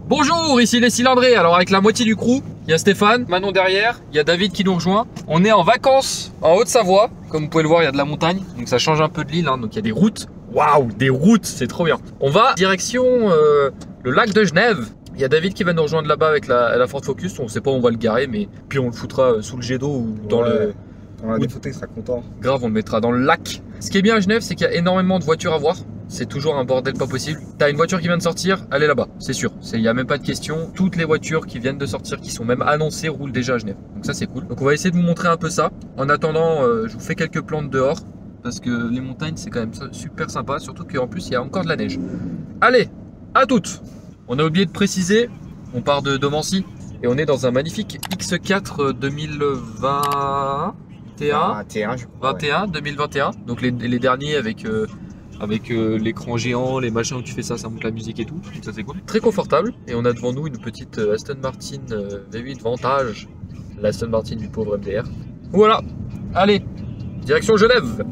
Bonjour, ici les cylindrés. Alors avec la moitié du crew, il y a Stéphane, Manon derrière, il y a David qui nous rejoint. On est en vacances en Haute-Savoie. Comme vous pouvez le voir, il y a de la montagne, donc ça change un peu de l'île, hein. Donc il y a des routes. Waouh, des routes, c'est trop bien. On va direction le lac de Genève. Il y a David qui va nous rejoindre là-bas avec la Ford Focus. On ne sait pas où on va le garer, mais puis on le foutra sous le jet d'eau ou dans le... On a des photos, il sera content. Grave, on le mettra dans le lac. Ce qui est bien à Genève, c'est qu'il y a énormément de voitures à voir. C'est toujours un bordel pas possible. T'as une voiture qui vient de sortir, elle est là-bas, c'est sûr. Il n'y a même pas de question. Toutes les voitures qui viennent de sortir, qui sont même annoncées, roulent déjà à Genève. Donc ça, c'est cool. Donc on va essayer de vous montrer un peu ça. En attendant, je vous fais quelques plans de dehors. Parce que les montagnes, c'est quand même super sympa. Surtout qu'en plus, il y a encore de la neige. Allez, à toutes. On a oublié de préciser, on part de Domancy. Et on est dans un magnifique X4 2021. 21, je crois. 21, 2021. Donc les derniers avec l'écran géant, les machins où tu fais ça monte la musique et tout. Donc ça c'est cool. Très confortable. Et on a devant nous une petite Aston Martin V8 Vantage. L'Aston Martin du pauvre MDR. Voilà. Allez, direction Genève.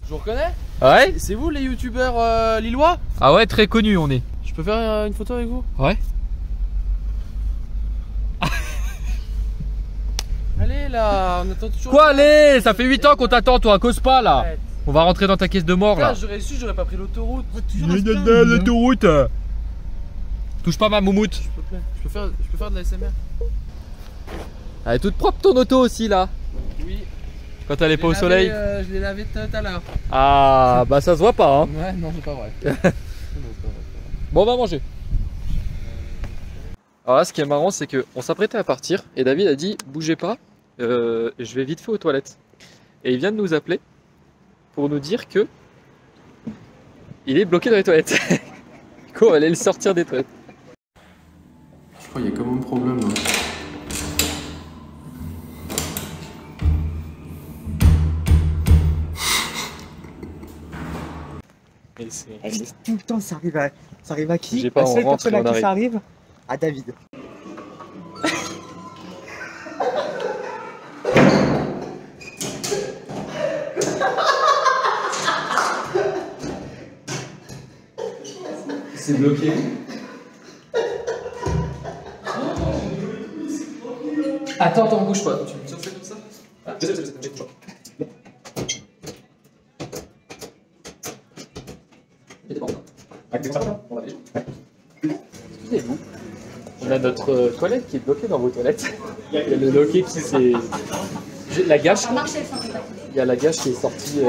Je vous reconnais? Ouais. C'est vous les youtubeurs lillois? Ah ouais, très connu on est. Je peux faire une photo avec vous? Ouais. Allez là, on attend toujours. Quoi, allez, ça fait 8 ans qu'on t'attend, toi, cause pas là. Arrête. On va rentrer dans ta caisse de mort là. J'aurais su, j'aurais pas pris l'autoroute. L'autoroute. Touche pas ma moumoute. S'il te plaît, je peux faire de la SMR. Elle est toute propre ton auto aussi là. Oui. Quand elle est pas au soleil. Je l'ai lavé tout à l'heure. Ah bah ça se voit pas hein. Ouais, non, c'est pas vrai. Bon, on va manger. Alors là, ce qui est marrant, c'est qu'on s'apprêtait à partir et David a dit bougez pas, je vais vite fait aux toilettes. Et il vient de nous appeler pour nous dire que il est bloqué dans les toilettes. Du coup, on va aller le sortir des toilettes. Je crois qu'il y a quand même un problème là. Tout le temps, ça arrive à qui? J'ai pas, La on seule rentre personne et à on qui arrive. ça arrive? À David. C'est bloqué. Attends, bouge pas. Tu me tiens ça comme ça? Ah, excusez-vous. On a notre toilette qui est bloquée dans vos toilettes. Il y a le loquet qui s'est... La gâche. Il y a la gâche qui est sortie.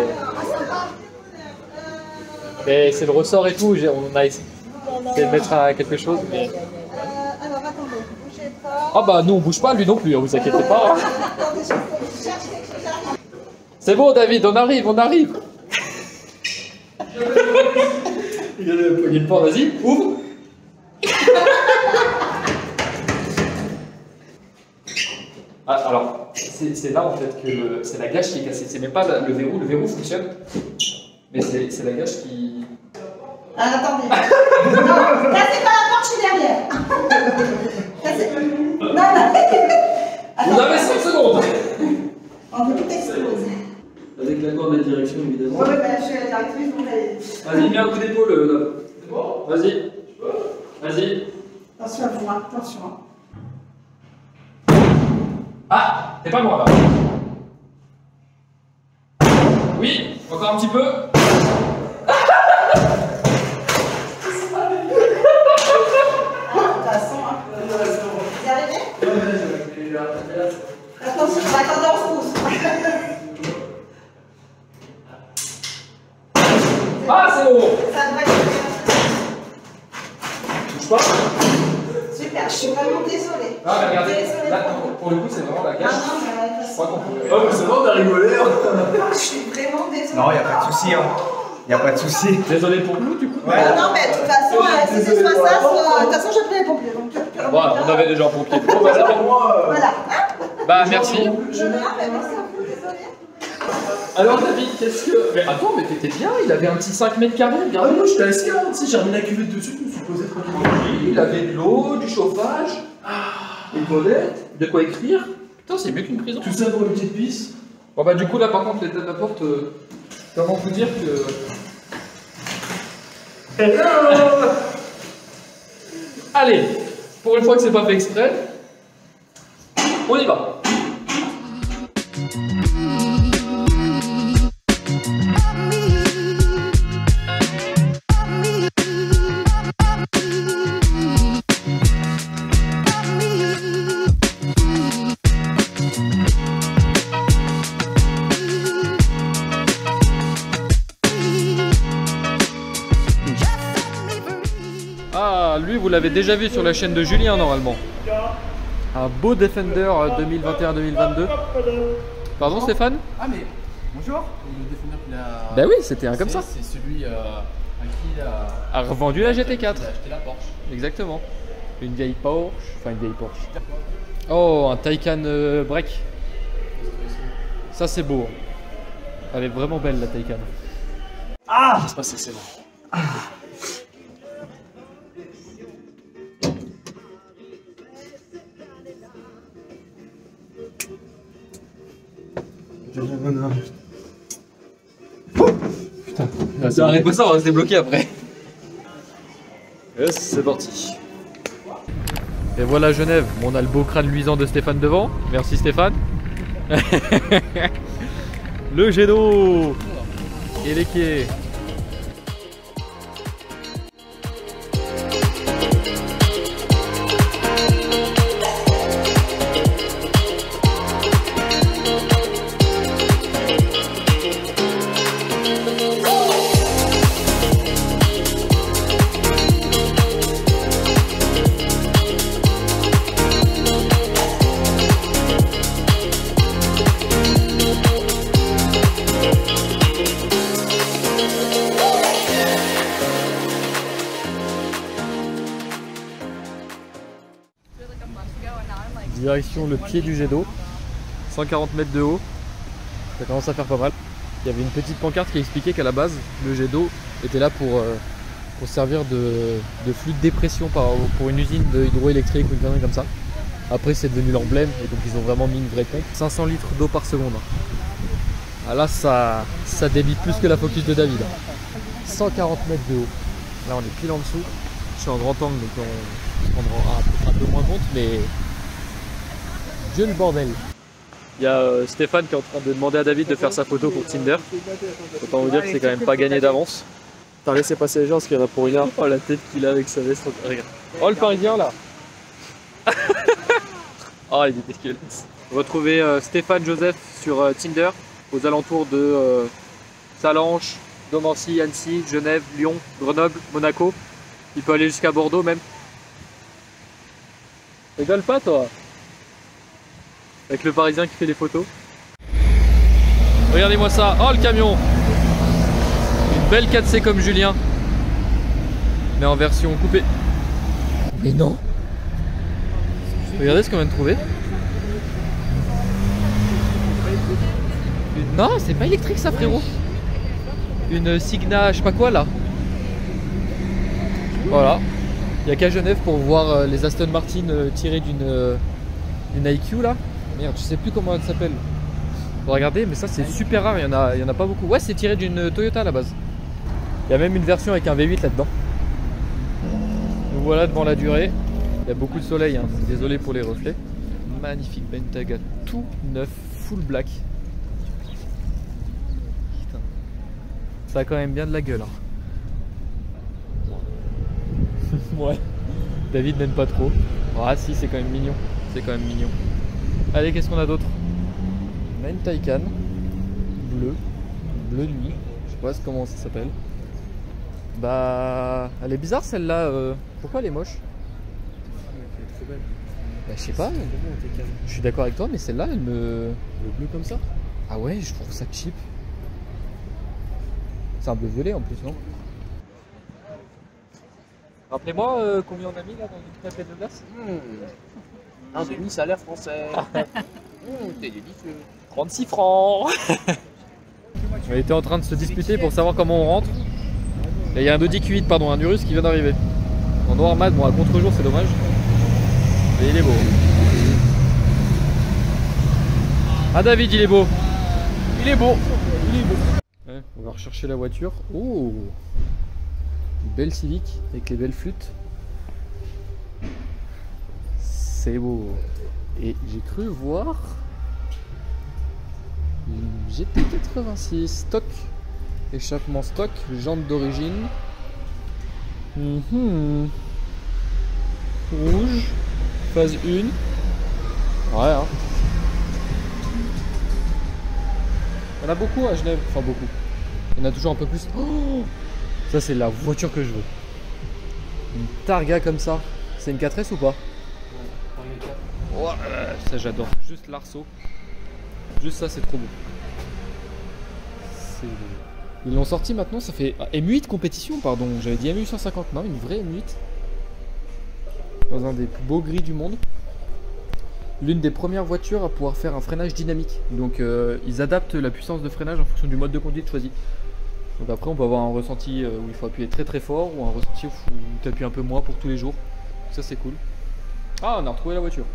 Mais c'est le ressort et tout. On a essayé de mettre à quelque chose. Mais... Alors attendez, bougez pas. Ah bah nous on bouge pas, lui non plus, hein, vous inquiétez pas. Hein. Attendez, je cherche quelque chose à faire. C'est bon David, on arrive. Il y a le poignet de porte, vas-y, ouvre. Ah, alors, c'est là en fait que c'est la gâche qui est cassée, c'est même pas le verrou fonctionne, mais c'est la gâche qui... Ah, attendez. Non, cassez pas la porte, je suis derrière. Cassez. Non. Vous avez 5 secondes. On peut tout exploser. Avec l'accord de la direction évidemment. Ouais, bah, je suis la directrice, donc allez. Vas-y, mets un coup d'épaule là. C'est bon? Vas-y. Attention à vous, hein, attention. Ah, t'es pas loin là. Oui, encore un petit peu. Vous y arrivez? Attention, attendez, on se pousse. Ah, c'est bon. Ça devrait être... Touche pas. Super, je suis vraiment désolée. Ah, mais regardez, Désolée. là, pour le coup, c'est vraiment la gâche. Ah non, mais Je crois qu'on peut... Oh, mais c'est bon, t'as rigolé. je suis vraiment désolée. Non, y a pas de souci, hein. Y a pas de souci. Désolé pour nous, du coup. Ouais. Non, mais de toute façon, si c'est soit ça, soit... De toute façon, j'ai pris les pompiers. Donc, Voilà, on avait déjà un pompier. Bon, bah, Voilà. bah merci. Je vais là, mais merci à vous, désolée. Alors David, qu'est-ce que... Mais attends, mais t'étais bien, il avait un petit 5 mètres carrés. Ah ouais, moi j'étais assis là, tu sais, j'ai remis la cuvette dessus, je me suis posé tranquillement. Il avait de l'eau, du chauffage, une toilette, de quoi écrire. Putain, c'est mieux qu'une prison. Tout ça pour une petite pisse. Bon bah du coup là par contre les têtes de porte, comment vous dire que... Hello. Allez, pour une fois que c'est pas fait exprès, on y va. Ah, lui, vous l'avez déjà vu sur la chaîne de Julien, normalement. Un beau Defender 2021-2022. Pardon, Stéphane? Ah mais, bonjour. Le Defender qu'il a... Bah oui, c'était un comme ça. C'est celui à qui il A revendu la GT4. Il a acheté la Porsche. Exactement. Une vieille Porsche. Enfin, une vieille Porsche. Oh, un Taycan break. Ça, c'est beau. Elle est vraiment belle, la Taycan. Ah, c'est passé, c'est bon. Putain, Arrête pas ça, on va se débloquer après. Yes, c'est parti. Et voilà Genève, on a le beau crâne luisant de Stéphane devant. Merci Stéphane. Le jet d'eau et les quais. Direction le pied du jet d'eau, 140 mètres de haut, ça commence à faire pas mal. Il y avait une petite pancarte qui expliquait qu'à la base, le jet d'eau était là pour servir de flux de dépression pour une usine hydroélectrique ou une connerie comme ça. Après c'est devenu l'emblème et donc ils ont vraiment mis une vraie pompe. 500 litres d'eau par seconde. Ah là ça débite plus que la Focus de David. 140 mètres de haut. Là on est pile en dessous. Je suis en grand angle donc on se rendra un peu moins compte mais... Dieu le bordel. Il y a Stéphane qui est en train de demander à David de faire sa photo pour Tinder. Autant vous dire que c'est quand même pas gagné d'avance. T'as laissé passer les gens parce qu'il y en a pour une heure. Oh la tête qu'il a avec sa veste. Regarde. Oh le parisien là. Oh il est dégueulasse. Retrouvez Stéphane Joseph sur Tinder aux alentours de Salanches, Domancy, Annecy, Genève, Lyon, Grenoble, Monaco. Il peut aller jusqu'à Bordeaux même. Rigole pas toi. Avec le parisien qui fait des photos. Regardez-moi ça. Oh le camion. Une belle 4C comme Julien. Mais en version coupée. Mais non. Regardez ce qu'on vient de trouver. Non, c'est pas électrique ça frérot. Une Signa, je sais pas quoi là. Voilà. Il n'y a qu'à Genève pour voir les Aston Martin tirés d'une IQ là. Merde, je sais plus comment elle s'appelle. Faut regarder, mais ça c'est super rare, il y en a pas beaucoup. Ouais, c'est tiré d'une Toyota à la base. Il y a même une version avec un V8 là-dedans. Nous voilà devant la durée. Il y a beaucoup de soleil, hein. Désolé pour les reflets. Magnifique Bentayga tout neuf, full black. Putain. Ça a quand même bien de la gueule. Hein. Ouais. David n'aime pas trop. Ah si, c'est quand même mignon. C'est quand même mignon. Allez, qu'est-ce qu'on a d'autre? On a une Taycan bleu nuit, je sais pas comment ça s'appelle. Bah, elle est bizarre celle-là. Pourquoi elle est moche? Elle est trop belle. Bah, je sais pas. Je suis d'accord avec toi, mais celle-là, elle me. Le bleu comme ça? Ah ouais, je trouve ça cheap. C'est un bleu violet en plus, non? Rappelez-moi combien on a mis là dans une crêpette de glace? Un demi-salaire français. T'es délicieux. 36 francs. On était en train de se disputer pour savoir comment on rentre. Et il y a un Audi Q8, pardon, un Urus qui vient d'arriver. En noir mat, bon à contre-jour c'est dommage. Mais il est beau. Ah David il est beau. Il est beau. Il est beau. Ouais, on va rechercher la voiture. Oh, une belle Civic avec les belles flûtes. C'est beau. Et j'ai cru voir une GT86 stock. Échappement stock, jante d'origine. Rouge. Phase 1. Ouais hein. Il y en a beaucoup à Genève. Enfin beaucoup. Il y en a toujours un peu plus. Oh, ça c'est la voiture que je veux. Une Targa comme ça. C'est une 4S ou pas? Ouais, ça j'adore. Juste l'arceau. Juste ça c'est trop beau. Ils l'ont sorti maintenant, ça fait M8 compétition, pardon. J'avais dit M850, non, une vraie M8. Dans un des plus beaux gris du monde. L'une des premières voitures à pouvoir faire un freinage dynamique. Donc ils adaptent la puissance de freinage en fonction du mode de conduite choisi. Donc après on peut avoir un ressenti où il faut appuyer très très fort ou un ressenti où tu appuies un peu moins pour tous les jours. Ça c'est cool. Ah, on a retrouvé la voiture.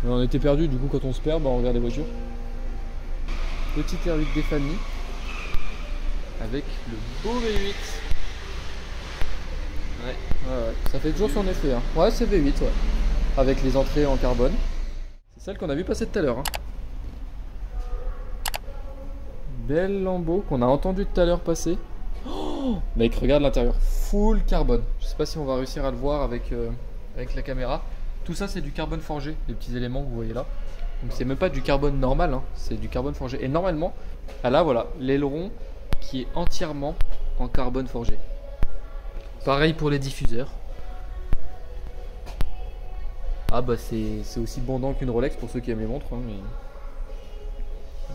Mais on était perdu, du coup quand on se perd, bah, on regarde les voitures. Petite R8 des familles. Avec le beau V8. Ouais. Ça fait toujours son effet. Hein. Ouais, c'est V8, ouais. Avec les entrées en carbone. C'est celle qu'on a vu passer tout à l'heure. Hein. Belle lambeau qu'on a entendu tout à l'heure passer. Oh, mec, regarde l'intérieur. Full carbone. Je sais pas si on va réussir à le voir avec la caméra. Tout ça, c'est du carbone forgé. Les petits éléments que vous voyez là. Donc, c'est même pas du carbone normal. Hein. C'est du carbone forgé. Et normalement, là, voilà, l'aileron qui est entièrement en carbone forgé. Pareil pour les diffuseurs. Ah bah c'est aussi bandant qu'une Rolex pour ceux qui aiment les montres. Hein, mais...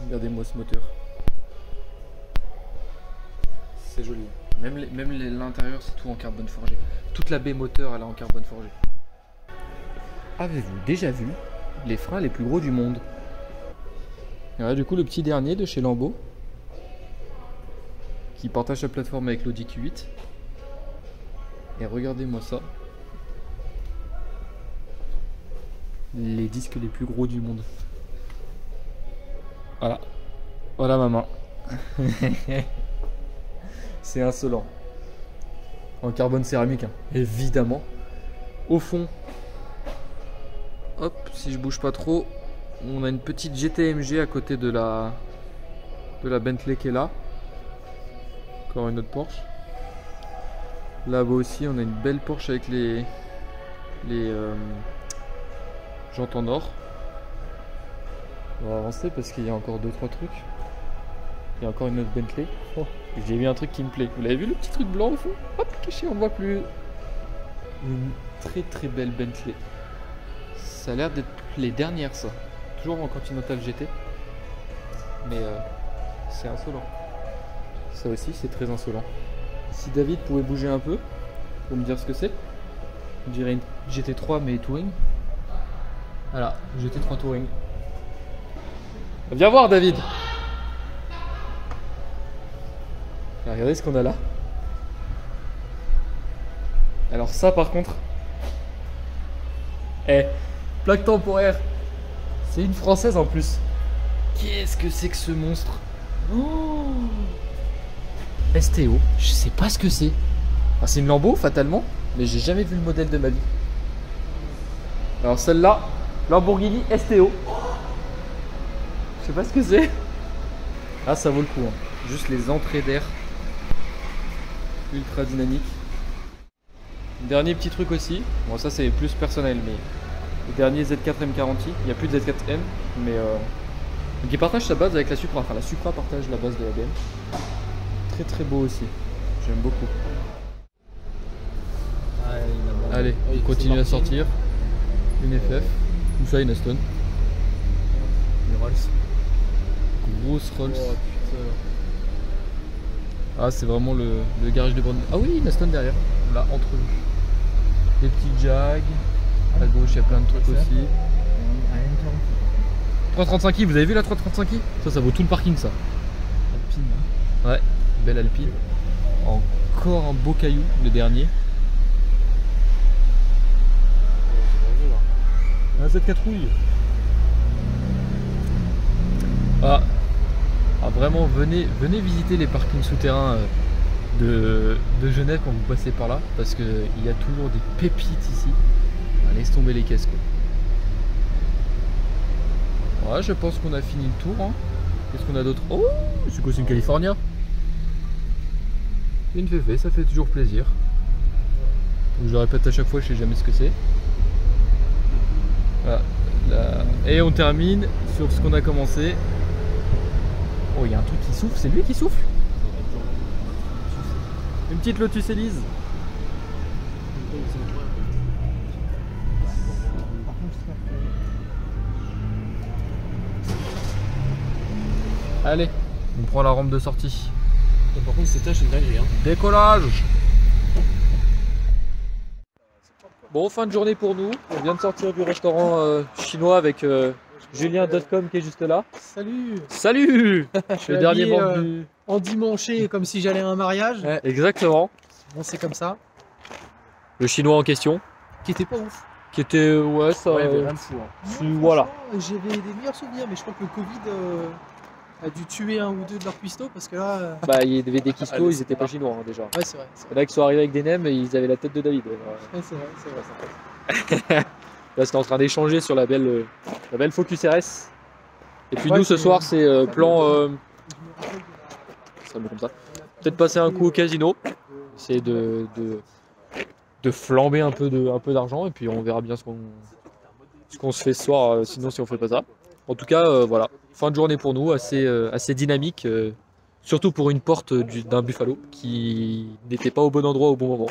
regardez-moi ce moteur. C'est joli. Même l'intérieur c'est tout en carbone forgé. Toute la baie moteur elle est en carbone forgé. Avez-vous déjà vu les freins les plus gros du monde? Et voilà, du coup le petit dernier de chez Lambeau. Qui partage sa plateforme avec l'Audi Q8. Et regardez-moi ça. Les disques les plus gros du monde. Voilà. Voilà ma main. C'est insolent. En carbone céramique, hein. Évidemment. Au fond, hop, si je bouge pas trop, on a une petite GTMG à côté de la Bentley qui est là. Encore une autre Porsche. Là-bas aussi, on a une belle Porsche avec les jantes en or. On va avancer parce qu'il y a encore 2-3 trucs. Il y a encore une autre Bentley. Oh, j'ai vu un truc qui me plaît. Vous l'avez vu le petit truc blanc au fond? Hop, caché, on voit plus. Une très très belle Bentley. Ça a l'air d'être les dernières ça. Toujours en Continental GT. Mais c'est insolent. Ça aussi c'est très insolent. Si David pouvait bouger un peu pour me dire ce que c'est. Je dirais une GT3 mais Touring. Voilà, GT3 Touring. Viens voir David. Regardez ce qu'on a là. Alors ça par contre, plaque temporaire. C'est une française en plus. Qu'est-ce que c'est que ce monstre? Oh, STO, je sais pas ce que c'est. Ah, c'est une Lambo fatalement, mais j'ai jamais vu le modèle de ma vie. Alors celle-là, Lamborghini STO. Je sais pas ce que c'est. Ah, ça vaut le coup. Hein. Juste les entrées d'air. Ultra dynamique. Dernier petit truc aussi. Bon, ça c'est plus personnel, mais le dernier Z4M Garanti. Il n'y a plus de Z4M, mais donc il partage sa base avec la Supra. Enfin, la Supra partage la base de la BM. Très très beau aussi. J'aime beaucoup. Allez, on continue à sortir. Une FF. Ou ça, une Aston. Une Rolls. Grosse Rolls. Oh, putain. Ah, c'est vraiment le garage de Brand. Ah oui, une Aston derrière. Là, entre nous. Des petits Jag. À gauche, il y a plein de trucs aussi. 335i, vous avez vu la 335i? Ça vaut tout le parking, ça. Alpine. Ouais, belle Alpine. Encore un beau caillou, le dernier. Ah, cette catrouille. Ah, vraiment, venez visiter les parkings souterrains de Genève quand vous passez par là, parce qu'il y a toujours des pépites ici. Ah, laisse tomber les caisses, quoi. Ouais, je pense qu'on a fini le tour. Hein. Qu'est-ce qu'on a d'autre? Oh, c'est quoi, c'est une California? Une féfé, ça fait toujours plaisir. Donc, je le répète à chaque fois, je sais jamais ce que c'est. Voilà, et on termine sur ce qu'on a commencé. Oh, il y a un truc qui souffle, c'est lui qui souffle. Une petite Lotus Elise. Allez, on prend la rampe de sortie. Par contre, cette tâche, c'est une dinguerie. Hein. Décollage. Bon, fin de journée pour nous. On vient de sortir du restaurant chinois avec Julien.com qui est juste là. Salut. Salut. Le dernier habillé, membre du... Endimanché comme si j'allais à un mariage. Ouais, exactement. Bon, c'est comme ça. Le chinois en question. Qui était pas ouf. Qui était... Ouais, ça... Ouais, il y avait rien de fou. Hein. Voilà. J'avais des meilleurs souvenirs, mais je crois que le Covid a dû tuer un ou deux de leurs cuistots parce que là. Bah, il y avait des kistos, ils étaient pas chinois hein, déjà. Ouais, c'est vrai. Il y en a qui sont arrivés avec des nems et ils avaient la tête de David. Ouais, c'est vrai. Là, c'était en train d'échanger sur la belle Focus RS. Et puis Ouais, nous, ce c'est- soir, c'est plan... ça me comme ça. Peut-être passer un coup au casino. Essayer de flamber un peu d'argent. Et puis on verra bien ce qu'on se fait ce soir, sinon si on fait pas ça. En tout cas, voilà. Fin de journée pour nous, assez dynamique. Surtout pour une porte d'un Buffalo qui n'était pas au bon endroit au bon moment.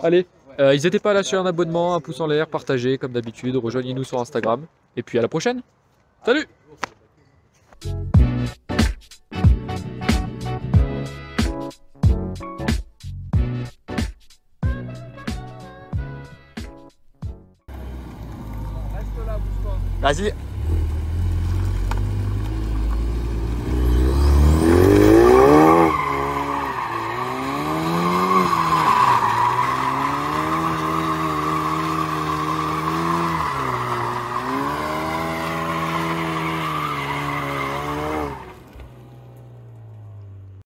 Allez, n'hésitez pas à lâcher un abonnement, un pouce en l'air, partagez comme d'habitude, rejoignez-nous sur Instagram. Et puis à la prochaine. Salut! Vas-y.